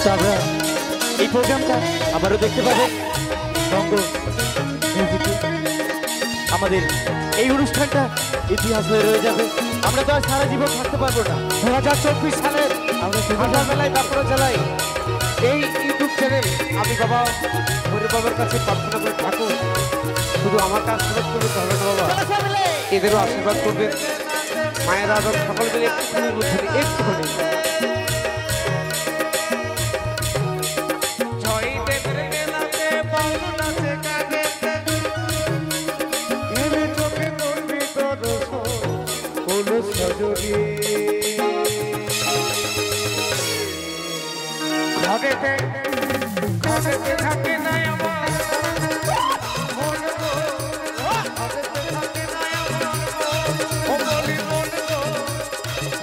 তো আমরা এই প্রোগ্রামটা আবারও দেখতে পাবো রঙ্গ মিউজিকে। আমাদের এই অনুষ্ঠানটা ইতিহাস হয়ে রয়ে যাবে। আমরা তো আর সারা জীবন থাকতে পারবো না। 2024 সালে আমরা আসার বেলায় বাঁকুড়া জেলায় এই ইউটিউব চ্যানেল আমি বাবা হরি বাবার কাছে প্রার্থনা করে ঠাকুর শুধু আমার কাজ আশীর্বাদ করবে হবে না বাবা, এদেরও আশীর্বাদ করবে মায়েরা সকল মিলে একটুখানি ঘরেতে থাকে না আমার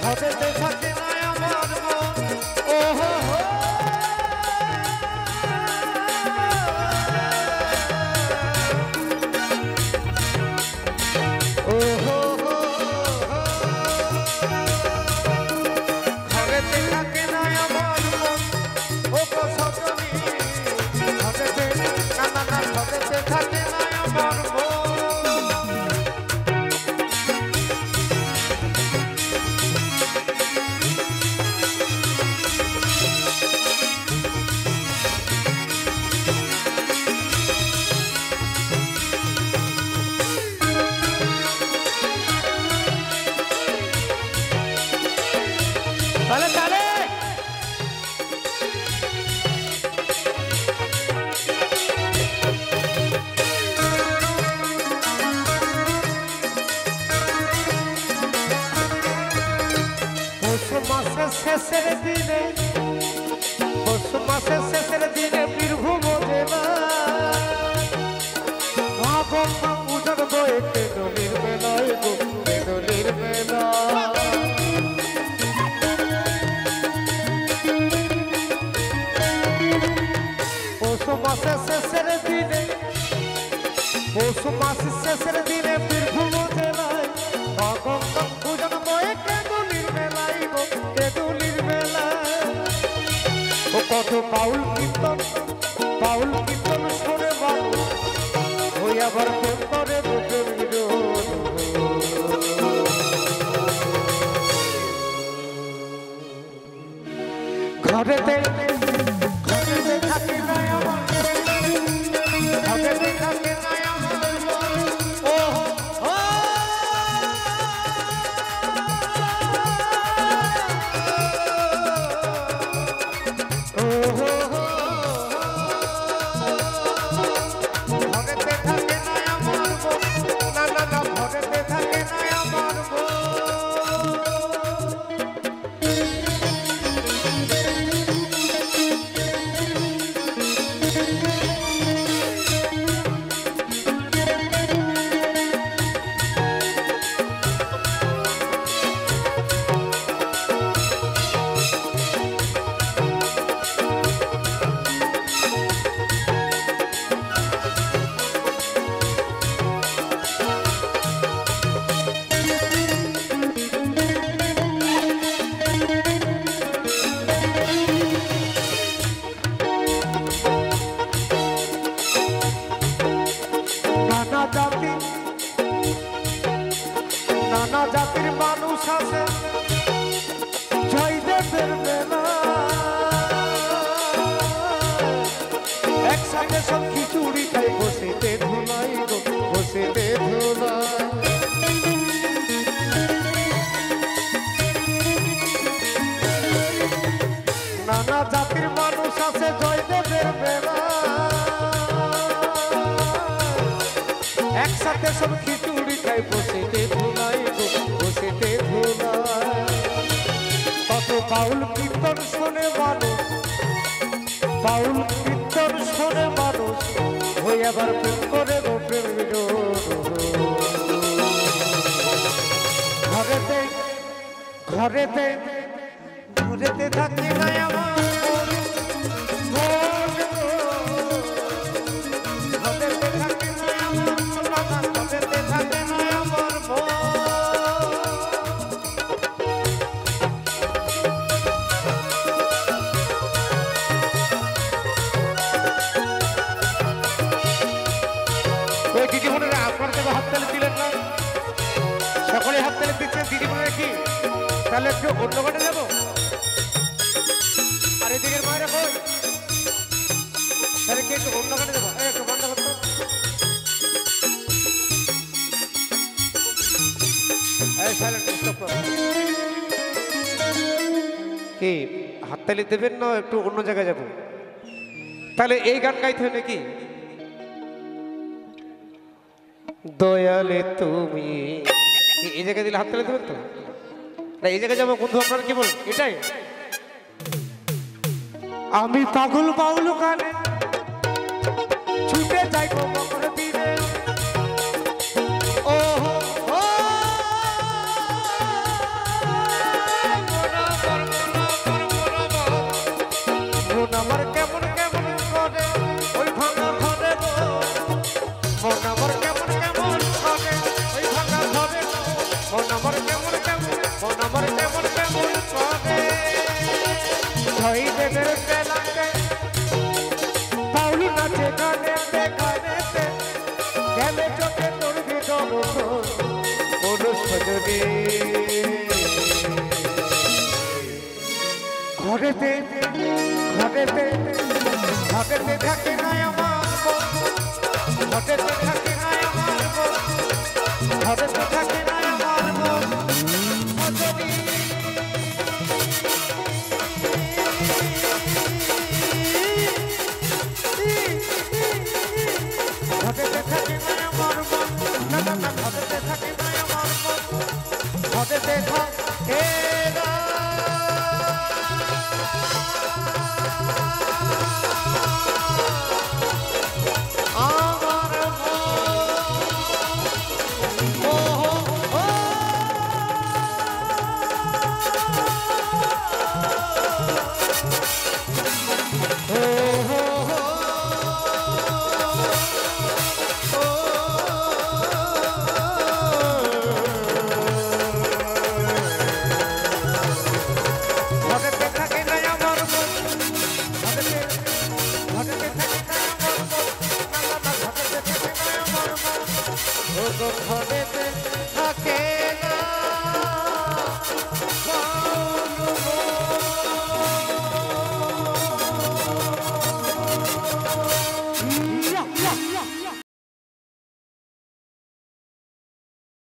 ঘরেতে থাকে না আমার ওহো ওহো ঘরেতে থাকে না আমার ও সজনী ঘরেতে না না না ঘরেতে থাকে না আমার Dale, dale. শেষের দিনে শেষের দিনে বীরভূম জেলা উজার বইতে দলির বেলায় দলির বেলা শেষের দিনে পৌষ মাসের শেষের দিনে বীরভূম জেলায় পূজন বয়ে কেদুলির মেলায় কেদুলির মেলায় ও কত পাউল কীর্তন শুনে মানুষ ওই আবার প্রেম করে বুকের ঘরেতে থাকে না আমার ঘরেতে থাকে না আমার ওহো ঘরেতে থাকে না আমার না না না ঘরেতে থাকে না আমার নানা জাতির মানুষ আছে জয়দেবের মেলা একসাথে সব খিচুড়ি খাই বসেতে ধুলাই বসেতে ধুলাই নানা জাতির মানুষ আছে জয়দেবের মেলা একসাথে সব খিচুড়ি খাই বসেতে ধুলাই বসেতে ধুলাই কত বাউল কীর্তন শুনে মানুষ বাউল কীর্তন শুনে মানুষ হয়ে আবার প্রেম করে প্রেম ঘরেতে ঘরেতে ঘরেতে থাকি না আমার তাহলে একটু অন্য ঘাটে যাবো। আর এদিকের মায়েরা কই? তাহলে কি একটু অন্য ঘাটে যাবো? একটু বন্ধ করতো। কি হাততালি দেবেন না একটু অন্য জায়গায় যাবো? তাহলে এই গান গাইতে হয় নাকি? দয়ালে তুমি এই জায়গায় দিলে হাততালি দেবেন তো? না এই জায়গায় যাবো বন্ধু, আপনারা কি বলেন? এটাই আমি পাগল বাউল গানে ছুটে যাই গো মকর তীরে। ও ও মন আমার কেমন কেমন করে ওই ভাঙা ঘরে গো। মন আমার কেমন কেমন করে ওই ভাঙা ঘরে গো। মন আমার কেমন কেমন, মন আমার কেমন কেমন করে। ছয় দেবের বেলাতে বাউল নাচে গানেতে গানেতে গেলে চোখে তোর ভিতর কোন সজনে। ঘরেতে ঘরেতে ঘরেতে থাকে না আমার ঘরেতে থাকে না আমার ঘরেতে থাকে